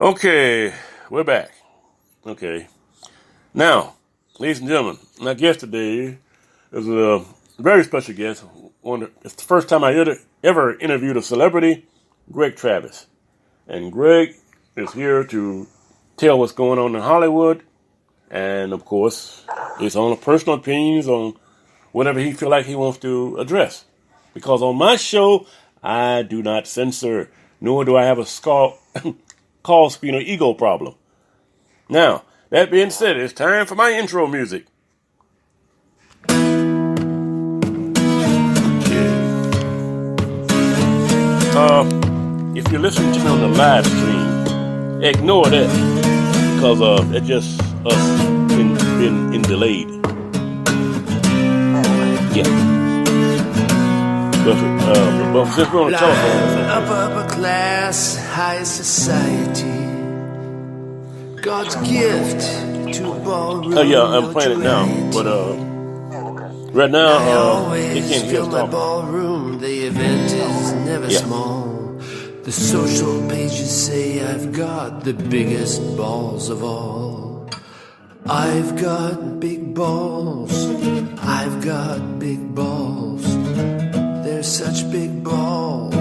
Okay, we're back. Okay. Now, ladies and gentlemen, my guest today is a very special guest. It's the first time I ever interviewed a celebrity, Greg Travis. And Greg is here to tell what's going on in Hollywood. And, of course, his own personal opinions on whatever he feel like he wants to address. Because on my show, I do not censor, nor do I have a call screen or ego problem. Now, that being said, it's time for my intro music. If you're listening to me on the live stream, ignore that because it's just us been delayed. Yeah. But since we're on the telephone, upper class, high society. God's gift to ballroom. Oh yeah, I'm playing it now, but right now they can't hear us talking. Ballroom, the event is never small. The social pages say I've got the biggest balls of all. I've got big balls. I've got big balls. They're such big balls,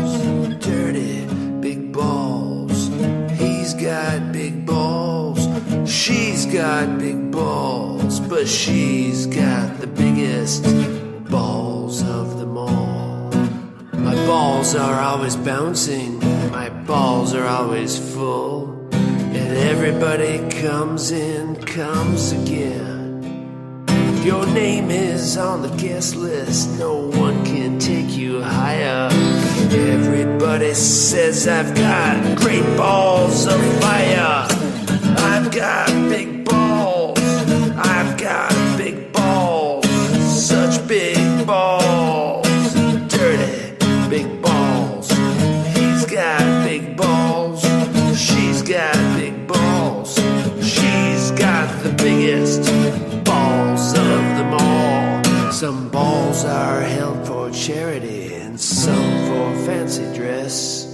dirty big balls. He's got big balls. She's got big balls, but she's got the biggest balls of them all. My balls are always bouncing, my balls are always full, and everybody comes in, comes again. Your name is on the guest list, no one can take you higher. Everybody says I've got great balls of fire. I've got big balls, I've got big balls, such big balls, dirty big balls. He's got big balls, she's got big balls, she's got the biggest balls of them all. Some balls are held for charity and some for fancy dress.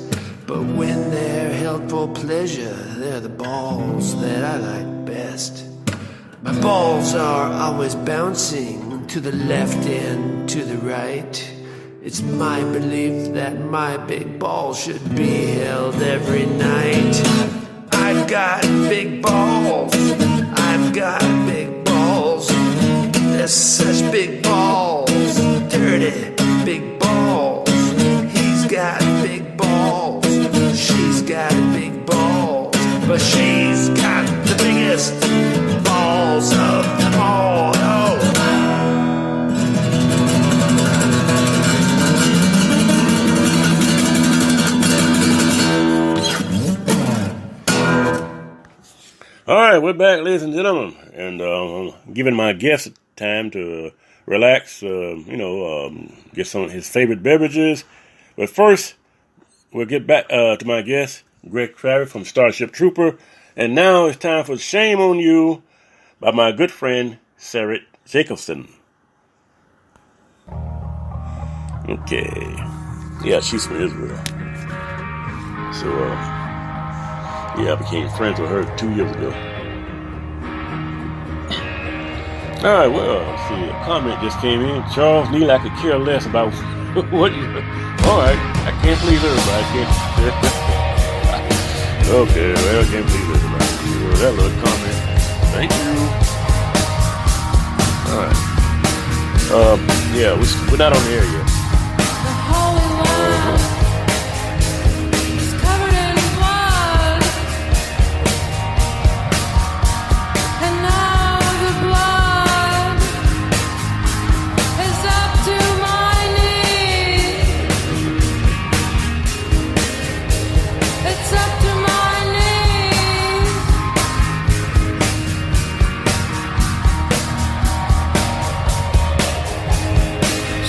But when they're held for pleasure, they're the balls that I like best. My balls are always bouncing to the left and to the right. It's my belief that my big balls should be held every night. I've got big balls. I've got big balls. They're such big balls. Dirty big balls. He's got big balls. She's got big balls, but she's got the biggest balls of them all. Oh. all right, we're back, ladies and gentlemen, and I'm giving my guest time to relax. Get some of his favorite beverages, but first. We'll get back to my guest, Greg Travis from Starship Trooper. And now it's time for Shame on You by my good friend, Sarah Jacobson. Okay. Yeah, she's from Israel. So, I became friends with her 2 years ago. All right, well, let's see, a comment just came in. Charles Neal, I could care less about what you... All right, I can't please everybody. Okay, well, I can't please everybody. Well, that little comment. Thank you. All right. We're not on the air yet. The Holy Land is covered in blood, and now the blood is up to my knees. It's up to my knees.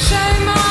Shame on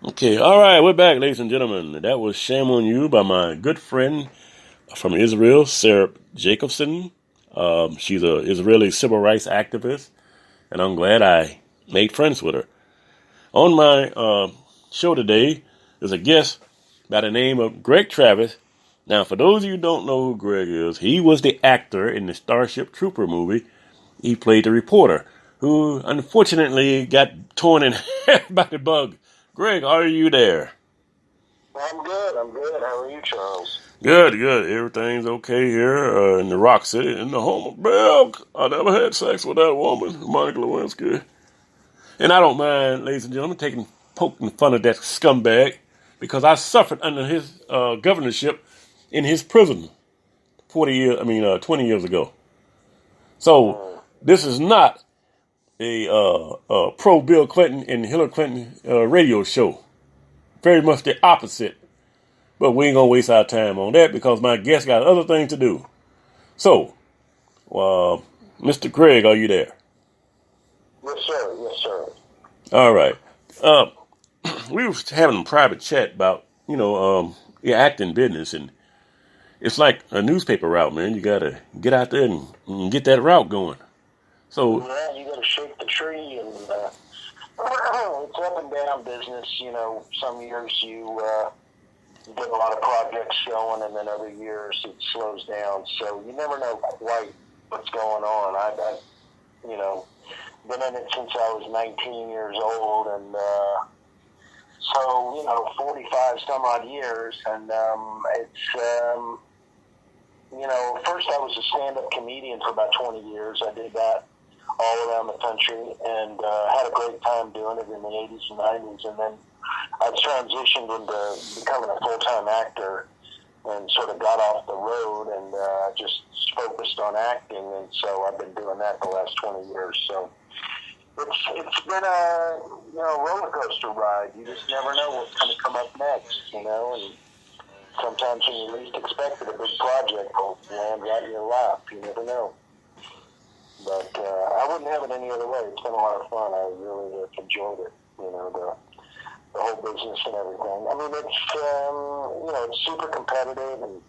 Okay, all right, we're back, ladies and gentlemen. That was Shame on You by my good friend from Israel, Sarah Jacobson. She's an Israeli civil rights activist, and I'm glad I made friends with her. On my show today is a guest by the name of Greg Travis. Now, for those of you who don't know who Greg is, he was the actor in the Starship Trooper movie. He played the reporter who unfortunately got torn in half by the bug. Greg, are you there? I'm good. I'm good. How are you, Charles? Good, good. Everything's okay here in the Rock City, in the home of Belk. I never had sex with that woman, Monica Lewinsky. And I don't mind, ladies and gentlemen, poking fun of that scumbag because I suffered under his governorship in his prison 20 years ago. So this is not a pro Bill Clinton and Hillary Clinton radio show. Very much the opposite. But we ain't gonna waste our time on that because my guest got other things to do. So, Mr. Greg, are you there? Yes, sir. Yes, sir. All right. We were having a private chat about, your acting business, and it's like a newspaper route, man. You gotta get out there and get that route going. So Yeah, you got to shake the tree, and it's up and down business. Some years you get a lot of projects going, and then other years it slows down. So you never know quite what's going on. I've been in it since I was 19 years old, and so 45 some odd years, and first I was a stand-up comedian for about 20 years. I did that all around the country, and had a great time doing it in the 80s and 90s, and then I transitioned into becoming a full-time actor and sort of got off the road and just focused on acting, and so I've been doing that the last 20 years. So it's been a roller coaster ride. You just never know what's going to come up next, and sometimes when you least expect it, a big project will land right in your lap. You never know. But I wouldn't have it any other way. It's been a lot of fun. I really enjoyed it, the whole business and everything. I mean, it's super competitive and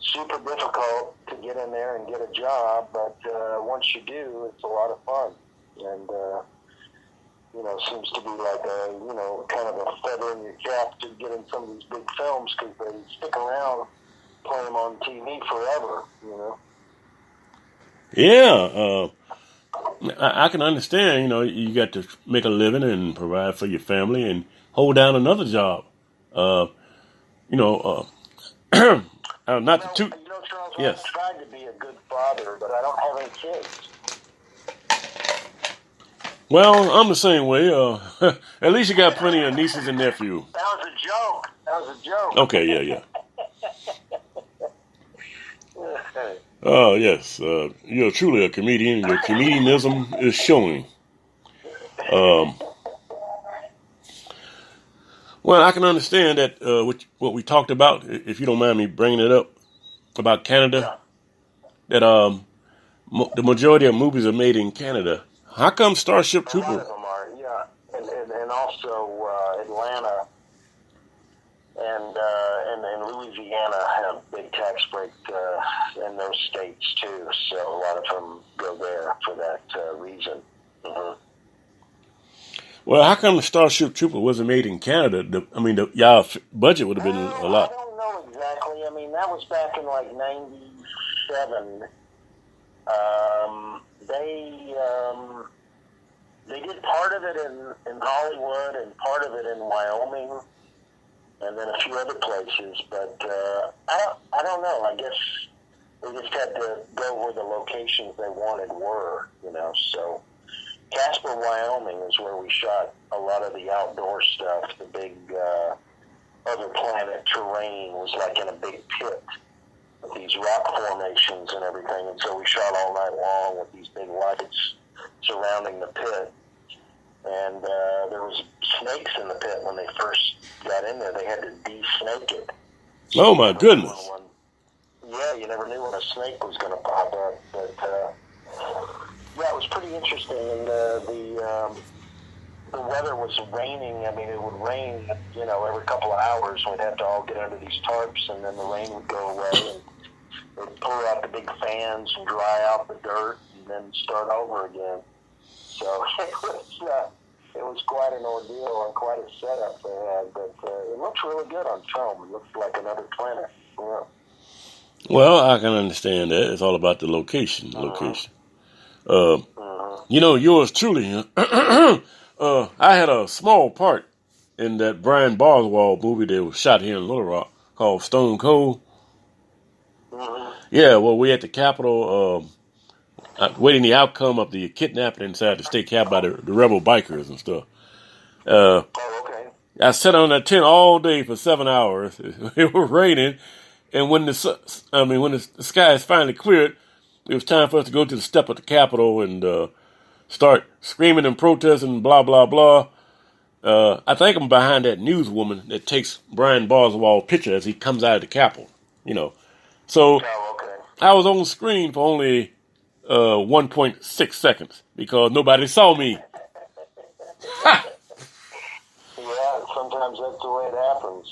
super difficult to get in there and get a job, but once you do, it's a lot of fun. And, seems to be like kind of a feather in your cap to get in some of these big films because they stick around, play them on TV forever, yeah, I can understand. You got to make a living and provide for your family and hold down another job. Not too. Charles, Yes. I've tried to be a good father, but I don't have any kids. Well, I'm the same way. At least you got plenty of nieces and nephews. That was a joke. Okay, yeah. Oh, yes. You're truly a comedian. Your comedianism is showing. Well, I can understand that what we talked about, if you don't mind me bringing it up, about Canada, that the majority of movies are made in Canada. How come Starship A lot Trooper? of them are, yeah. And also Atlanta and Louisiana have big tax break in those states, too. So a lot of them go there for that reason. Mm-hmm. Well, how come the Starship Trooper wasn't made in Canada? Y'all budget would have been a I lot. don't know exactly. I mean, that was back in like 97. They did part of it in Hollywood and part of it in Wyoming, and then a few other places. But I don't know. I guess they just had to go where the locations they wanted were, So Casper, Wyoming is where we shot a lot of the outdoor stuff. The big other planet terrain was like in a big pit with these rock formations and everything. And so we shot all night long with these big lights surrounding the pit. And there was snakes in the pit when they first got in there. They had to de-snake it. Oh, my goodness. Yeah, you never knew when a snake was going to pop up. But, yeah, it was pretty interesting. And the the weather was raining. I mean, it would rain, every couple of hours. We'd have to all get under these tarps, and then the rain would go away, and they'd pull out the big fans and dry out the dirt, and then start over again. So it was quite an ordeal and quite a setup they had, but it looks really good on film. It looks like another planet. Yeah. Well, I can understand that. It's all about the location. Yours truly. I had a small part in that Brian Boswell movie that was shot here in Little Rock called Stone Cold. Yeah, well, we at the Capitol waiting the outcome of the kidnapping inside the state capitol by the rebel bikers and stuff. Oh, okay. I sat on that tent all day for 7 hours. It was raining, and when the skies finally cleared, it was time for us to go to the step of the Capitol and start screaming and protesting, blah blah blah. I think I'm behind that newswoman that takes Brian Boswell's picture as he comes out of the Capitol. So I was on screen for only 1.6 seconds because nobody saw me. Yeah, sometimes that's the way it happens.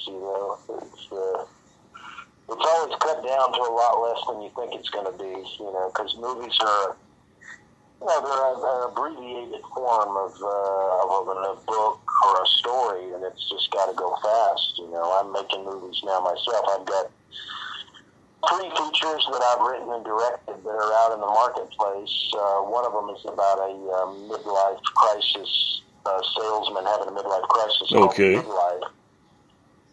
It's always cut down to a lot less than you think it's going to be. Because movies are, they're an abbreviated form of a book or a story, and it's just got to go fast. I'm making movies now myself. I've got 3 features that I've written and directed that are out in the marketplace. One of them is about a midlife crisis salesman having a midlife crisis. Okay. Midlife.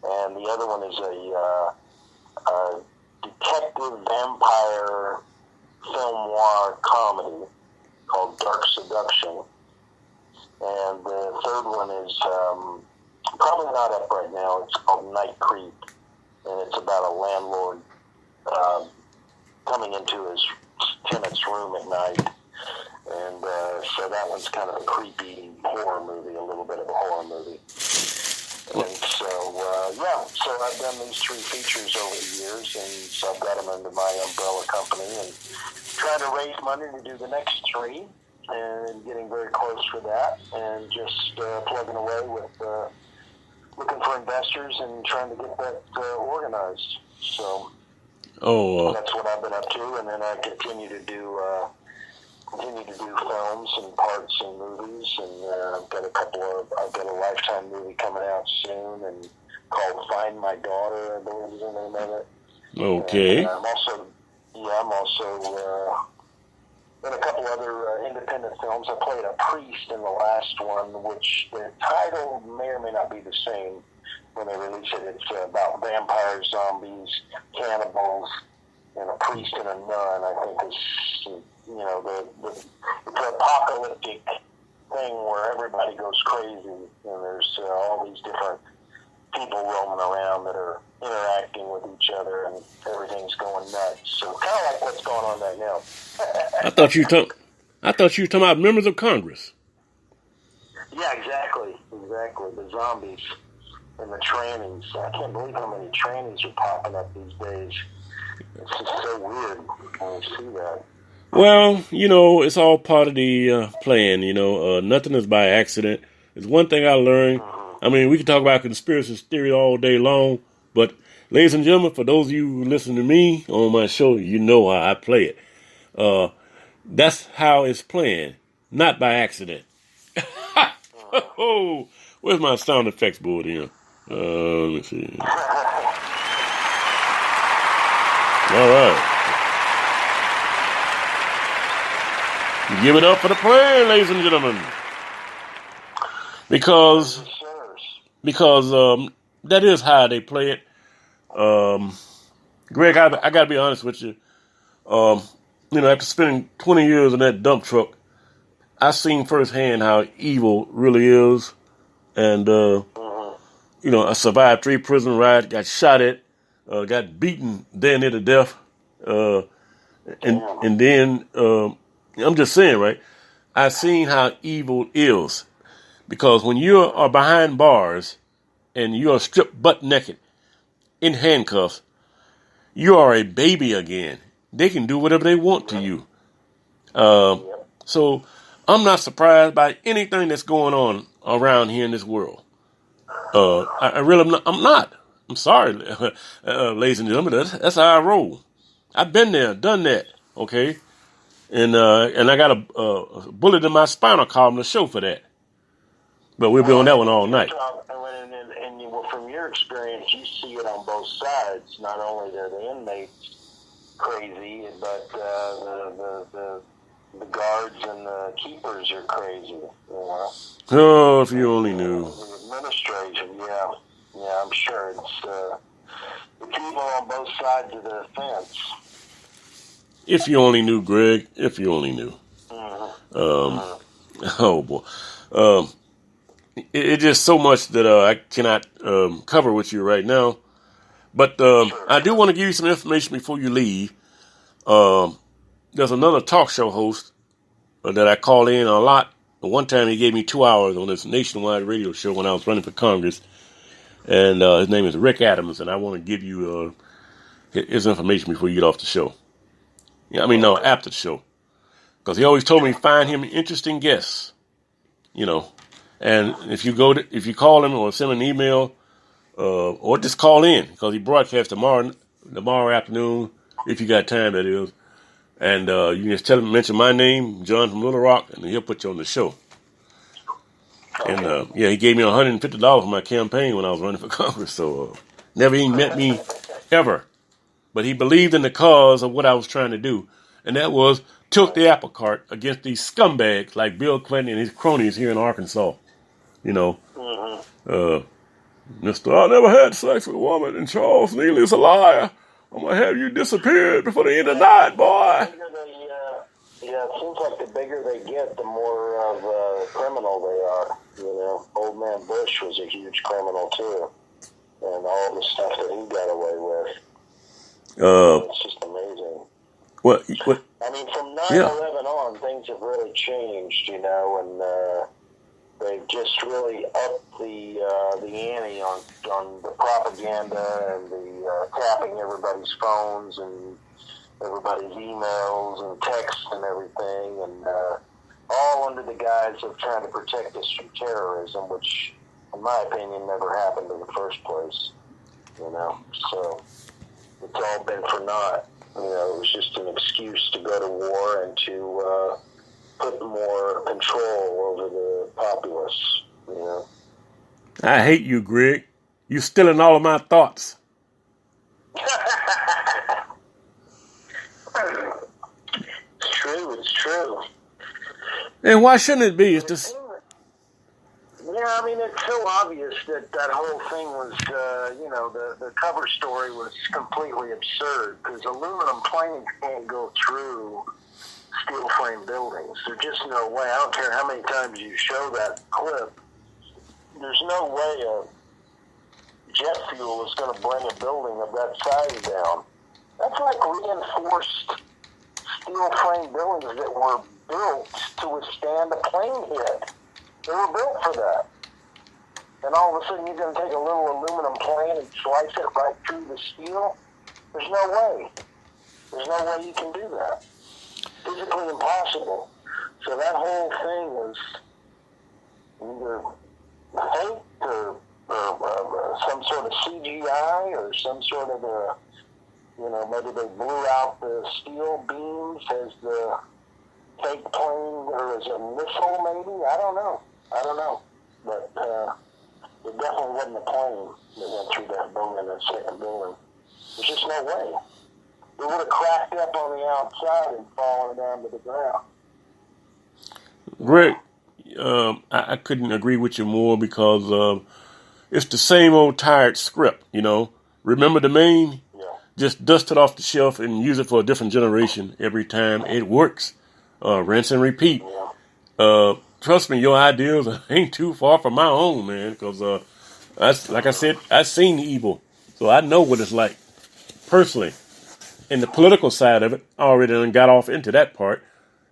And the other one is a detective vampire film noir comedy called Dark Seduction. And the third one is probably not up right now. It's called Night Creep. And it's about a landlord coming into his tenant's room at night. And so that one's kind of a creepy horror movie, a little bit of a horror movie. And so, so I've done these 3 features over the years, and so I've got them under my umbrella company and trying to raise money to do the next 3 and getting very close for that and just plugging away with looking for investors and trying to get that organized. So that's what I've been up to, and then I continue to do films and parts in movies, and I've got a Lifetime movie coming out soon and called Find My Daughter, I believe is the name of it. Okay. And I'm also in a couple other independent films. I played a priest in the last one, which the title may or may not be the same when they release it. It's about vampires, zombies, cannibals, and a priest and a nun. I think is it's an apocalyptic thing where everybody goes crazy, and there's all these different people roaming around that are interacting with each other, and everything's going nuts. So kind of like what's going on right now. I thought you were talking about members of Congress. Yeah, exactly. The zombies and the trannies. I can't believe how many trannies are popping up these days. It's just so weird when you see that. Well, it's all part of the plan. Nothing is by accident. There's one thing I learned. I mean, we can talk about conspiracy theory all day long, but ladies and gentlemen, for those of you who listen to me on my show, you know how I play it. That's how it's planned, not by accident. Oh, where's my sound effects board here? Let me see. All right. Give it up for the plan, ladies and gentlemen. Because that is how they play it. Greg, I got to be honest with you. After spending 20 years in that dump truck, I seen firsthand how evil really is. And, I survived 3 prison rides, got shot at, got beaten damn near to death. And then, I'm just saying, right? I've seen how evil is. Because when you are behind bars and you are stripped butt naked in handcuffs, you are a baby again. They can do whatever they want to you. So I'm not surprised by anything that's going on around here in this world. I really am not. I'm not. I'm sorry, ladies and gentlemen. That's how I roll. I've been there, done that. Okay, and I got a bullet in my spinal column to show for that. But we'll be on that one all night. And well, from your experience, you see it on both sides. Not only are the inmates crazy, but the guards and the keepers are crazy. You know? Oh, if you only knew. The administration, yeah, I'm sure it's evil on both sides of the fence. If you only knew, Greg. If you only knew. Oh boy. It's just so much that I cannot cover with you right now. But I do want to give you some information before you leave. There's another talk show host that I call in a lot. One time he gave me 2 hours on this nationwide radio show when I was running for Congress. And his name is Rick Adams, and I want to give you his information before you get off the show. Yeah, I mean, no, after the show. Because he always told me find him interesting guests. You know. And if you call him or send him an email, or just call in, because he broadcasts tomorrow afternoon, if you got time, that is. And you can just tell him, mention my name, John from Little Rock, and he'll put you on the show. And he gave me $150 for my campaign when I was running for Congress. So never even met me ever, but he believed in the cause of what I was trying to do, and that was tilt the apple cart against these scumbags like Bill Clinton and his cronies here in Arkansas. You know, Mr. I never had sex with a woman, and Charles Neely is a liar. I'm going to have you disappeared before the end of the night, boy. It seems like the bigger they get, the more of a criminal they are. You know, Old Man Bush was a huge criminal, too. And all the stuff that he got away with. It's just amazing. What? I mean, from 9/11 on, things have really changed, you know, and they've just really upped the ante on the propaganda and the tapping everybody's phones and everybody's emails and texts and everything, and all under the guise of trying to protect us from terrorism, which, in my opinion, never happened in the first place. You know, so it's all been for naught. You know, it was just an excuse to go to war and to put more control over the populace, you know. I hate you, Greg. You're stealing all of my thoughts. It's true. And why shouldn't it be? It's just... Yeah, I mean, it's so obvious that whole thing was, the cover story was completely absurd, because aluminum planes can't go through steel frame buildings. There's just no way. I don't care how many times you show that clip. There's no way a jet fuel is going to bring a building of that size down. That's like reinforced steel frame buildings that were built to withstand a plane hit. They were built for that. And all of a sudden you're going to take a little aluminum plane and slice it right through the steel? There's no way. There's no way you can do that. Physically impossible. So that whole thing was either fake or some sort of CGI or some sort of maybe they blew out the steel beams as the fake plane or as a missile maybe. I don't know. But it definitely wasn't a plane that went through that building, that second building. There's just no way. It would have cracked up on the outside and fallen down to the ground. Greg, I couldn't agree with you more, because it's the same old tired script, you know. Remember the main? Yeah. Just dust it off the shelf and use it for a different generation every time. It works. Rinse and repeat. Yeah. Trust me, your ideas ain't too far from my own, man, because like I said, I've seen the evil, so I know what it's like personally. And the political side of it, I already done got off into that part,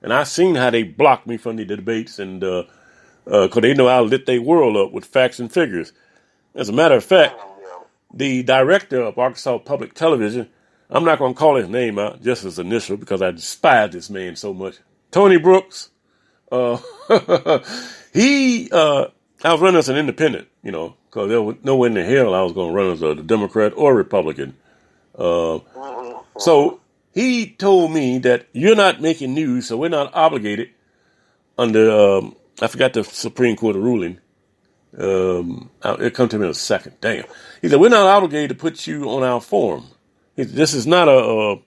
and I seen how they blocked me from the debates, and because they know I lit their world up with facts and figures. As a matter of fact, the director of Arkansas Public Television, I'm not going to call his name out, just his initial, because I despise this man so much. Tony Brooks. He I was running as an independent, because there was nowhere in the hell I was going to run as a Democrat or Republican. So he told me that you're not making news, so we're not obligated under, I forgot the Supreme Court ruling. It'll come to me in a second. Damn. He said, we're not obligated to put you on our forum. This is not a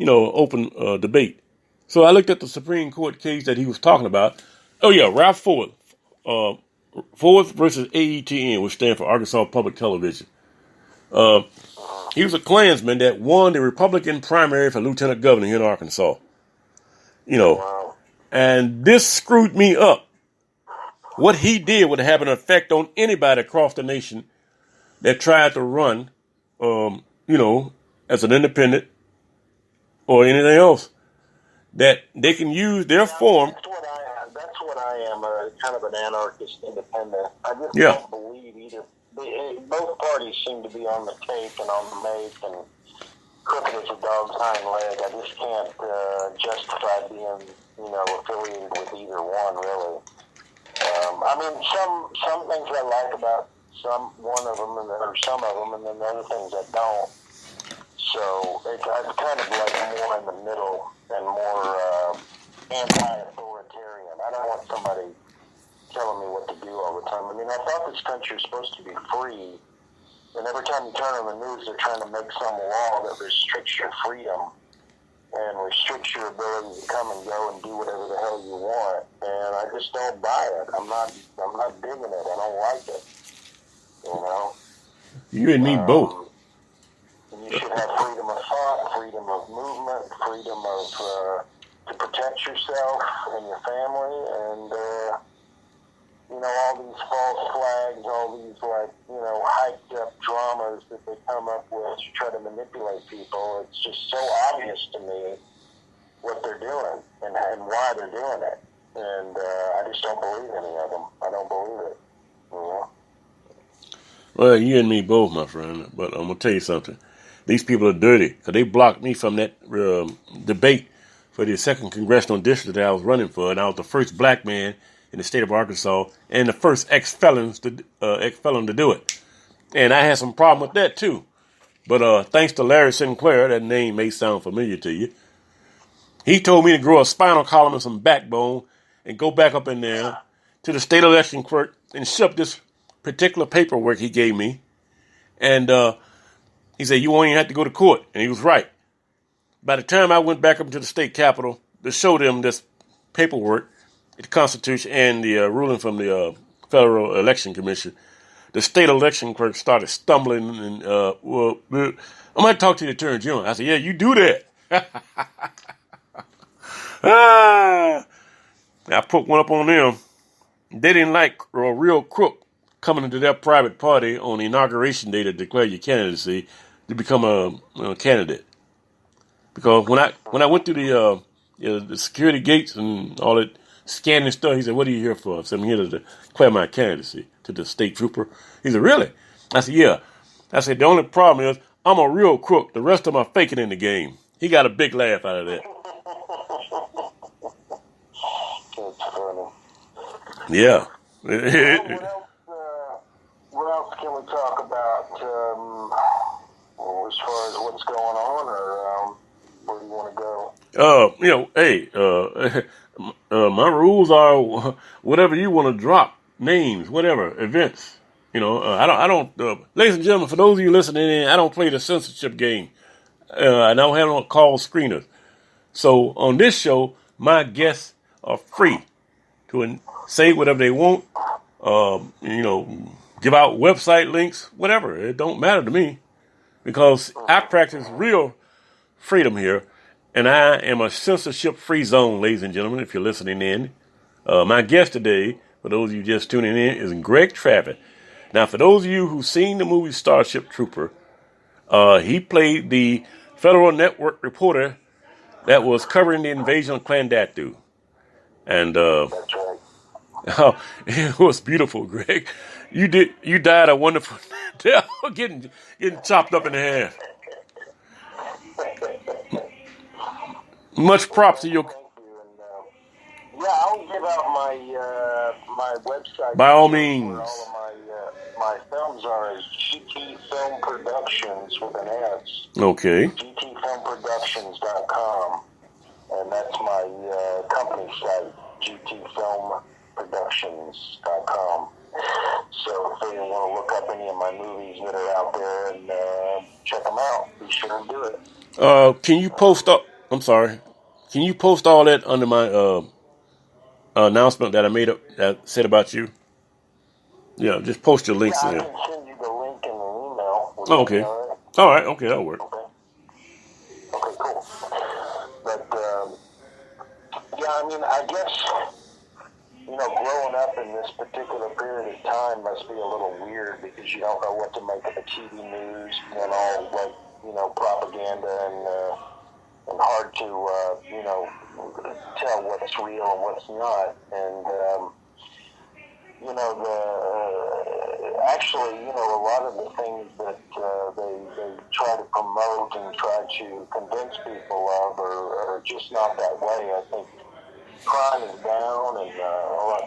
open debate. So I looked at the Supreme Court case that he was talking about. Oh, yeah, Ralph Ford. Ford versus AETN, which stands for Arkansas Public Television. He was a Klansman that won the Republican primary for lieutenant governor here in Arkansas. And this screwed me up. What he did would have an effect on anybody across the nation that tried to run, as an independent or anything else. That they can use their form. That's what I am, kind of an anarchist independent. I just don't believe either. Both parties seem to be on the take and on the make and crooked as a dog's hind leg. I just can't justify being, affiliated with either one, really. I mean, some things I like about one of them, or some of them, and then the other things I don't. So I'm kind of like more in the middle and more anti-authoritarian. I don't want somebody telling me what to do all the time. I mean, I thought this country was supposed to be free, and every time you turn on the news, they're trying to make some law that restricts your freedom and restricts your ability to come and go and do whatever the hell you want. And I just don't buy it. I'm not digging it. I don't like it. You and me both. You should have freedom of thought, freedom of movement, freedom of to protect yourself and your family, and all these false flags, all these hyped up dramas that they come up with to try to manipulate people. It's just so obvious to me what they're doing and why they're doing it, and I just don't believe any of them. I don't believe it. Well, you and me both, my friend. But I'm gonna tell you something. These people are dirty because they blocked me from that debate for the 2nd Congressional District that I was running for, and I was the first black man in the state of Arkansas and the first ex-felon to do it. And I had some problem with that too. But thanks to Larry Sinclair, that name may sound familiar to you, he told me to grow a spinal column and some backbone and go back up in there to the state election clerk and ship this particular paperwork he gave me. And he said, you won't even have to go to court. And he was right. By the time I went back up to the state capitol to show them this paperwork, the Constitution, and the ruling from the Federal Election Commission, the state election clerk started stumbling. And, I might talk to the Attorney General. I said, yeah, you do that. I put one up on them. They didn't like a real crook coming into their private party on the inauguration day to declare your candidacy to become a candidate. Because when I went through the security gates and all that scanning stuff, he said, what are you here for? I said, I'm here to declare my candidacy to the state trooper. He said, really? I said, yeah. I said, the only problem is I'm a real crook. The rest of them are faking in the game. He got a big laugh out of that. That's funny. Yeah. What else can we talk about as far as what's going on, or where do you want to go? My rules are whatever you want to drop, names, whatever, events. I don't. Ladies and gentlemen, for those of you listening in, I don't play the censorship game. I don't have no call screeners. So on this show, my guests are free to say whatever they want. Give out website links, whatever. It don't matter to me because I practice real freedom here, and I am a censorship-free zone, ladies and gentlemen, if you're listening in. My guest today, for those of you just tuning in, is Greg Travitt. Now, for those of you who've seen the movie Starship Trooper, he played the Federal Network reporter that was covering the invasion of Clandatu. And That's right. oh, it was beautiful, Greg. You died a wonderful death, getting chopped up in half. Much props to your. Thank you. And, I was give out my website? By all Where means. all of my films are is GT Film Productions with an S. Okay. GTFilmProductions.com, and that's my company site, GTFilmProductions.com. So if they want to look up any of my movies that are out there and check them out, be sure to do it. Can you post up? I'm sorry. Can you post all that under my announcement that I made up that said about you? Yeah, just post your links Yeah, I in there. can send you the link in the email. Would Oh, that okay. be all right? All right. Okay, that'll work. Okay, cool. But, yeah, I mean, I guess, growing up in this particular period of time must be a little weird because you don't know what to make of the TV news and all, propaganda and hard to, tell what's real and what's not. And, actually, a lot of the things that they try to promote and try to convince people of are just not that way. I think crime is down, and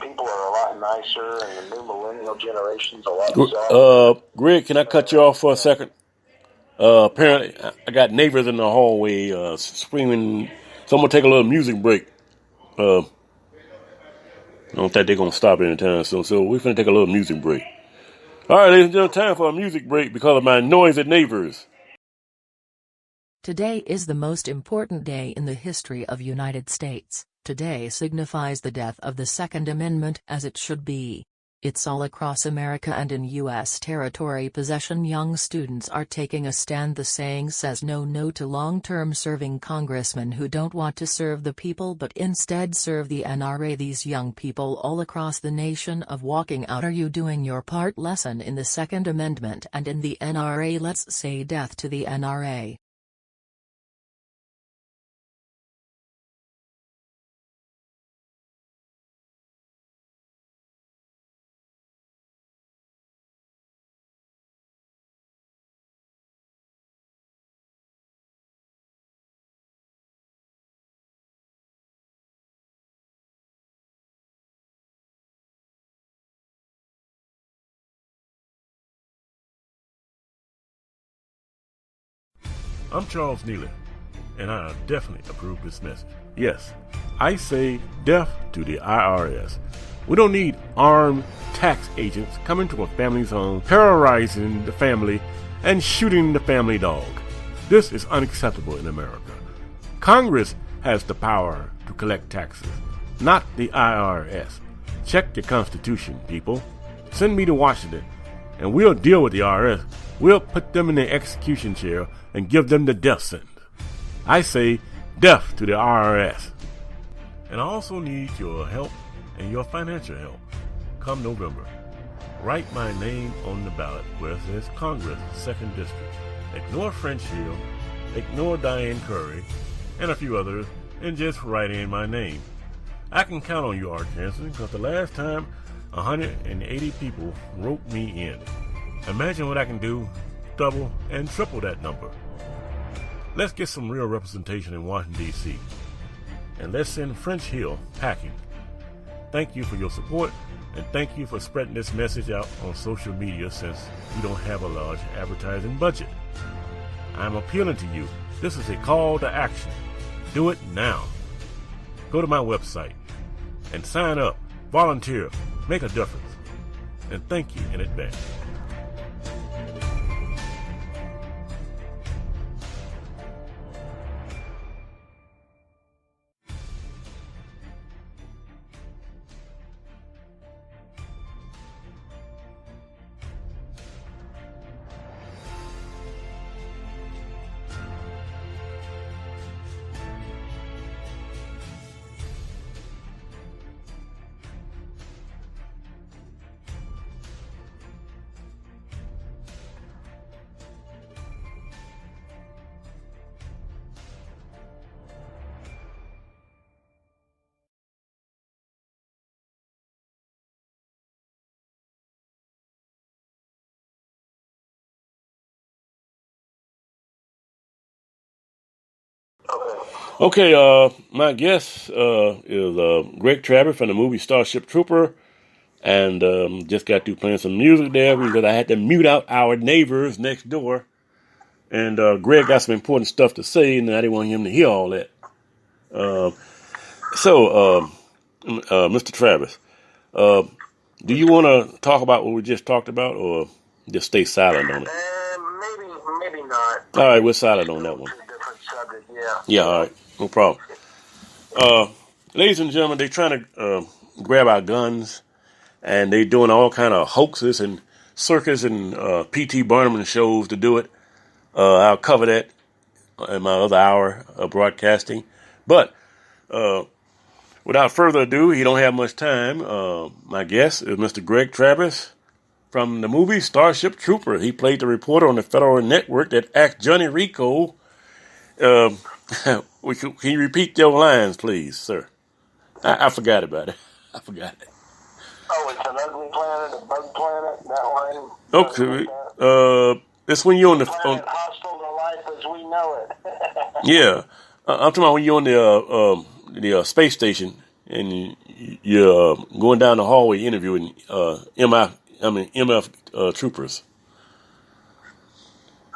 people are a lot nicer, and the new millennial generation's a lot softer. Greg, can I cut you off for a second? Apparently, I got neighbors in the hallway screaming. So I'm gonna take a little music break. I don't think they're gonna stop anytime soon. So we're gonna take a little music break. All right, ladies and gentlemen, time for a music break because of my noisy neighbors. Today is the most important day in the history of United States. Today signifies the death of the Second Amendment as it should be. It's all across America and in U.S. territory possession. Young students are taking a stand. The saying says no to long-term serving congressmen who don't want to serve the people but instead serve the NRA. These young people all across the nation of walking out. Are you doing your part? Lesson in the Second Amendment and in the NRA. Let's say death to the NRA. I'm Charles Neely, and I definitely approve this message. Yes, I say death to the IRS. We don't need armed tax agents coming to a family's home, terrorizing the family, and shooting the family dog. This is unacceptable in America. Congress has the power to collect taxes, not the IRS. Check your Constitution, people. Send me to Washington, and we'll deal with the IRS. We'll put them in the execution chair and give them the death sentence. I say death to the IRS. And I also need your help and your financial help. Come November, write my name on the ballot where it says Congress, 2nd District. Ignore French Hill, ignore Diane Curry, and a few others, and just write in my name. I can count on you, Art Jensen, because the last time 180 people wrote me in. Imagine what I can do, double and triple that number. Let's get some real representation in Washington, D.C. And let's send French Hill packing. Thank you for your support, and thank you for spreading this message out on social media since we don't have a large advertising budget. I'm appealing to you. This is a call to action. Do it now. Go to my website and sign up, volunteer, make a difference. And thank you in advance. ahead. Okay, my guest is Greg Travis from the movie Starship Trooper, and just got through playing some music there because I had to mute out our neighbors next door. And Greg got some important stuff to say, and I didn't want him to hear all that. Mr. Travis, do you want to talk about what we just talked about, or just stay silent on it? Maybe not. All right, we're silent on that one. It's a different subject, yeah. Yeah, all right, no problem. Ladies and gentlemen, they're trying to grab our guns, and they're doing all kind of hoaxes and circus and P.T. Barnum shows to do it. I'll cover that in my other hour of broadcasting. But without further ado, he don't have much time. My guest is Mr. Greg Travis from the movie Starship Trooper. He played the reporter on the Federal Network that asked Johnny Rico. Can you repeat your lines, please, sir? I forgot about it. I forgot it. Oh, it's an ugly planet, a bug planet, that line? Okay. It's when you're on the Planet hostile to life as we know it. yeah. I'm talking about when you're on the space station and you're going down the hallway interviewing MF troopers.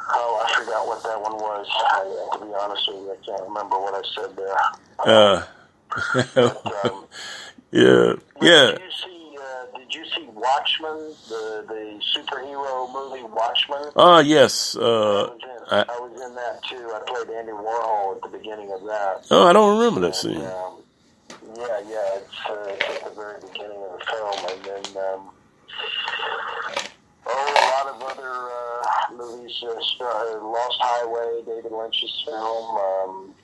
Oh, I forgot what that one was. To be honest with you, I can't remember what I said there. Yeah. Did you see Watchmen, the superhero movie Watchmen? Yes. I was in that too. I played Andy Warhol at the beginning of that. Oh, I don't remember that scene. It's at the very beginning of the film, and then a lot of other movies. Lost Highway, David Lynch's film.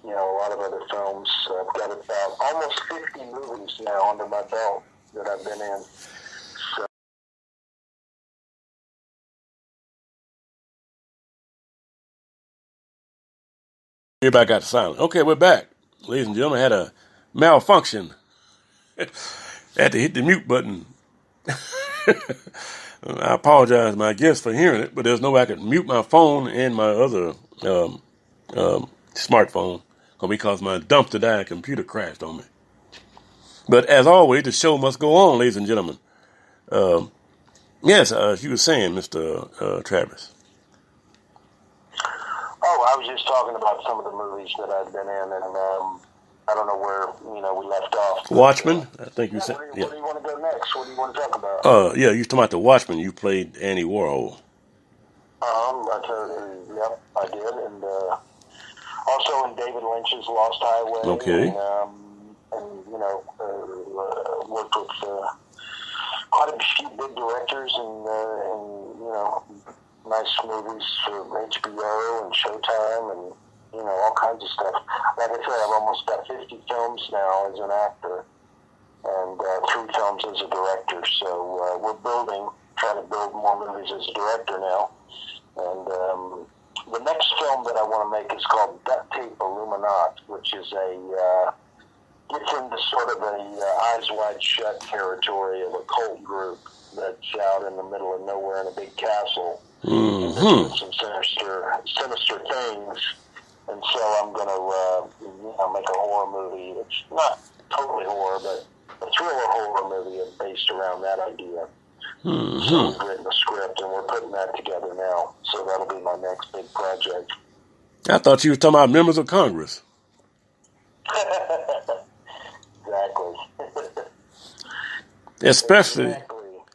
A lot of other films. I've got about almost 50 movies now under my belt that I've been in. So. Everybody got silent. Okay, we're back. Ladies and gentlemen, I had a malfunction. I had to hit the mute button. I apologize to my guests for hearing it, but there's no way I could mute my phone and my other smartphone because my dumpster dive computer crashed on me. But as always, the show must go on, ladies and gentlemen. Yes, you were saying, Mr. Travis. Oh, I was just talking about some of the movies that I've been in, and I don't know where we left off. Watchmen, I think you said. Where do you want to go next? What do you want to talk about? Yeah, you talking about the Watchmen. You played Andy Warhol. Yep, I did, and also in David Lynch's Lost Highway. Okay. And worked with quite a few big directors and nice movies for HBO and Showtime and all kinds of stuff. Like I said, I've almost got 50 films now as an actor and 3 films as a director. So we're trying to build more movies as a director now. And the next film that I want to make is called Duct Tape Illuminati, which is gets into sort of a Eyes Wide Shut territory of a cult group that's out in the middle of nowhere in a big castle. Mm-hmm. And doing some sinister things. And so I'm going to make a horror movie. It's not totally horror, but a thriller horror movie based around that idea. Mm-hmm. So we've written the script, and we're putting that together now. So that'll be my next big project. I thought you were talking about members of Congress. Exactly.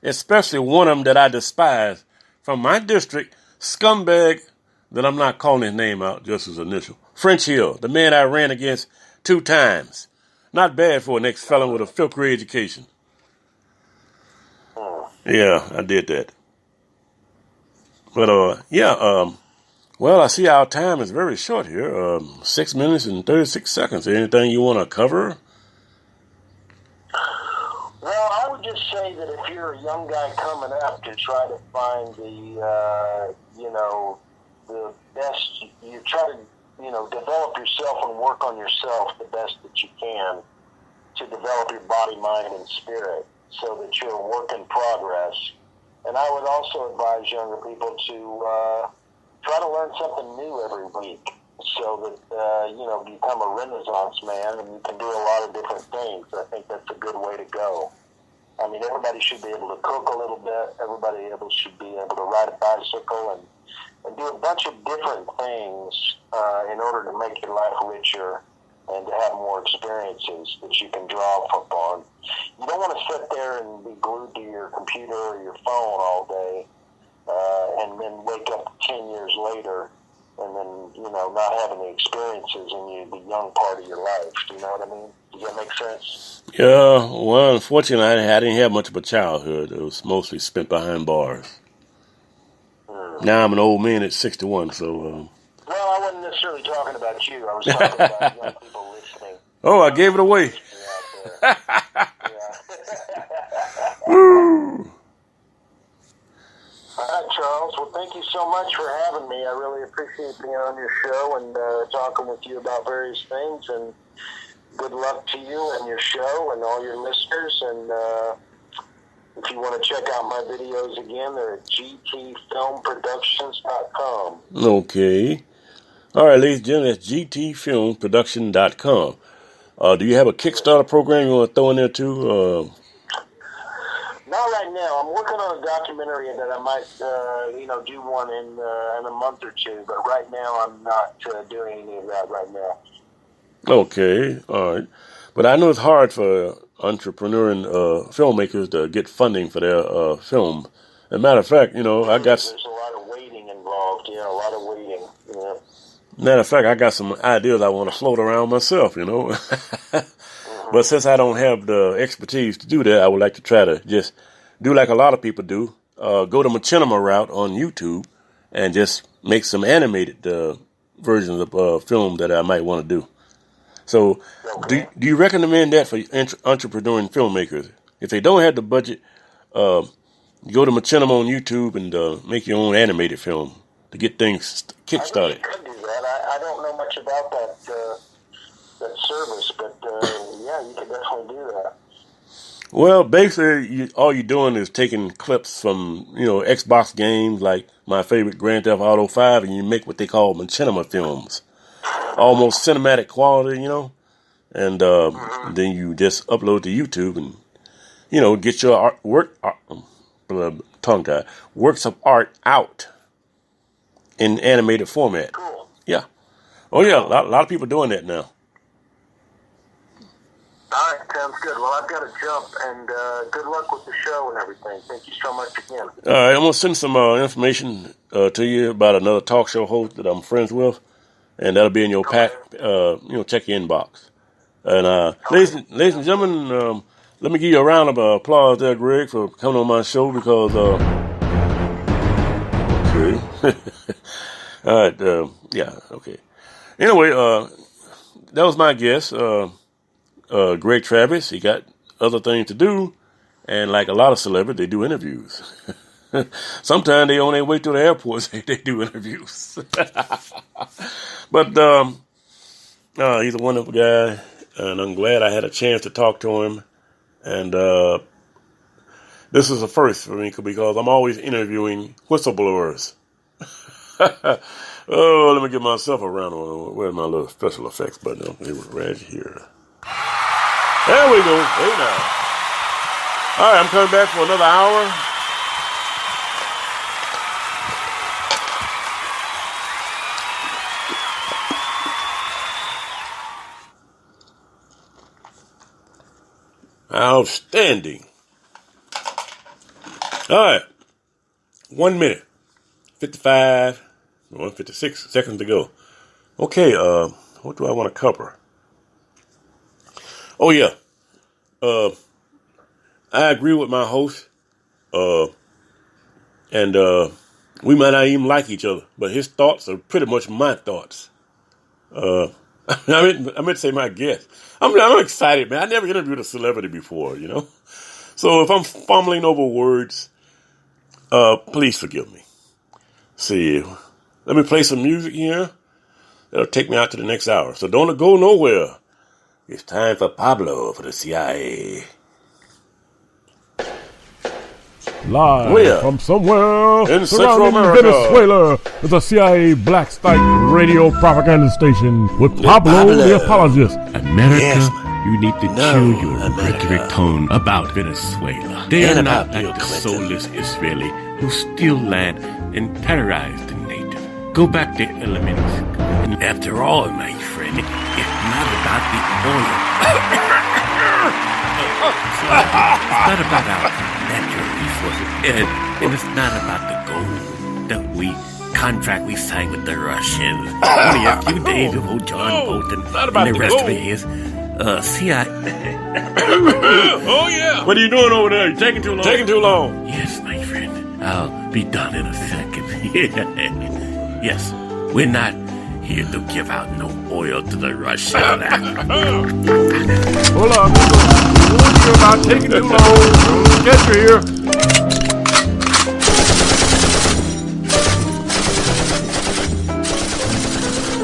Especially one of them that I despise from my district, scumbag that I'm not calling his name out, just his initial. French Hill, the man I ran against 2 times. Not bad for an ex-felon with a fifth grade education. Yeah, I did that. But well, I see our time is very short here. 6 minutes and 36 seconds. Anything you want to cover? Well, I would just say that if you're a young guy coming up to try to find the best, you try to, develop yourself and work on yourself the best that you can to develop your body, mind, and spirit so that you're a work in progress. And I would also advise younger people to try to learn something new every week. so that, become a Renaissance man and you can do a lot of different things. I think that's a good way to go. I mean, everybody should be able to cook a little bit. Everybody should be able to ride a bicycle and do a bunch of different things in order to make your life richer and to have more experiences that you can draw upon. You don't want to sit there and be glued to your computer or your phone all day and then wake up 10 years later and then, not have any experiences in the young part of your life. Do you know what I mean? Does that make sense? Yeah, well, unfortunately, I didn't have much of a childhood. It was mostly spent behind bars. Now I'm an old man at 61, so... Well, I wasn't necessarily talking about you. I was talking about young people listening. Oh, I gave it away. Woo! All right, Charles. Well, thank you so much for having me. I really appreciate being on your show and talking with you about various things. And good luck to you and your show and all your listeners. And if you want to check out my videos again, they're at gtfilmproductions.com. Okay. All right, ladies and gentlemen, that's gtfilmproduction.com. Do you have a Kickstarter program you want to throw in there too? Not right now. I'm working on a documentary that I might, do one in a month or two. But right now, I'm not doing any of that right now. Okay, all right. But I know it's hard for entrepreneur and filmmakers to get funding for their film. As a matter of fact, I got... There's a lot of waiting involved. A lot of waiting. Matter of fact, I got some ideas I want to float around myself, But since I don't have the expertise to do that, I would like to try to just do like a lot of people do, go the machinima route on YouTube and just make some animated versions of film that I might want to do. So do you recommend that for entrepreneur and filmmakers? If they don't have the budget, go to machinima on YouTube and make your own animated film to get things kickstarted. I could do that. I don't know much about that service, but you could definitely do that. Well, basically, all you're doing is taking clips from, Xbox games like my favorite Grand Theft Auto 5, and you make what they call machinima films. Almost cinematic quality, and then you just upload to YouTube and, get your works of art out in animated format. Cool. Yeah. Oh, yeah, a lot of people doing that now. All right, sounds good. Well, I've got to jump, and good luck with the show and everything. Thank you so much again. All right, I'm going to send some information to you about another talk show host that I'm friends with, and that'll be in your pack. Check your inbox. And ladies and gentlemen, let me give you a round of applause there, Greg, for coming on my show because... okay. All right, okay. Anyway, that was my guest, Greg Travis. He got other things to do, and like a lot of celebrities, they do interviews. Sometimes they on their way to the airport, they do interviews. But he's a wonderful guy, and I'm glad I had a chance to talk to him. And this is a first for me because I'm always interviewing whistleblowers. Oh, let me give myself a round of... Where's my little special effects button? It was right here. There we go. Hey now. All right, I'm coming back for another hour. Outstanding. All right. 1 minute. 56 seconds to go. Okay, what do I want to cover? Oh, yeah. I agree with my host. And we might not even like each other, but his thoughts are pretty much my thoughts. I meant to say my guest. I'm excited, man. I never interviewed a celebrity before, So if I'm fumbling over words, please forgive me. See, let me play some music here. That'll take me out to the next hour. So don't go nowhere. It's time for Pablo for the CIA. Live Where? from somewhere In Central surrounding America. Venezuela is a CIA black site radio propaganda station with Pablo Pablo. the apologist. America, Yes, you need to No, chill your America. rhetoric tone about Venezuela. They And are about not like Bill the Clinton. soulless Israeli who steal land and terrorize the native. Go back to elements. And after all, my friend, it's not about the oil. It's not about our natural resources. And it's not about the gold that we signed with the Russians. Only a few days ago, John Bolton not about and the the rest gold. of his CIA. Oh, yeah. What are you doing over there? You're taking too long. Taking too long. Yes, my friend. I'll be done in a second. Yes, we're not here to give out no oil to the Russians. Hold on, you're about taking too long. Get you here.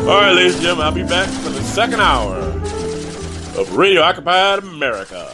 All right, ladies and gentlemen, I'll be back for the second hour of Radio Occupied America.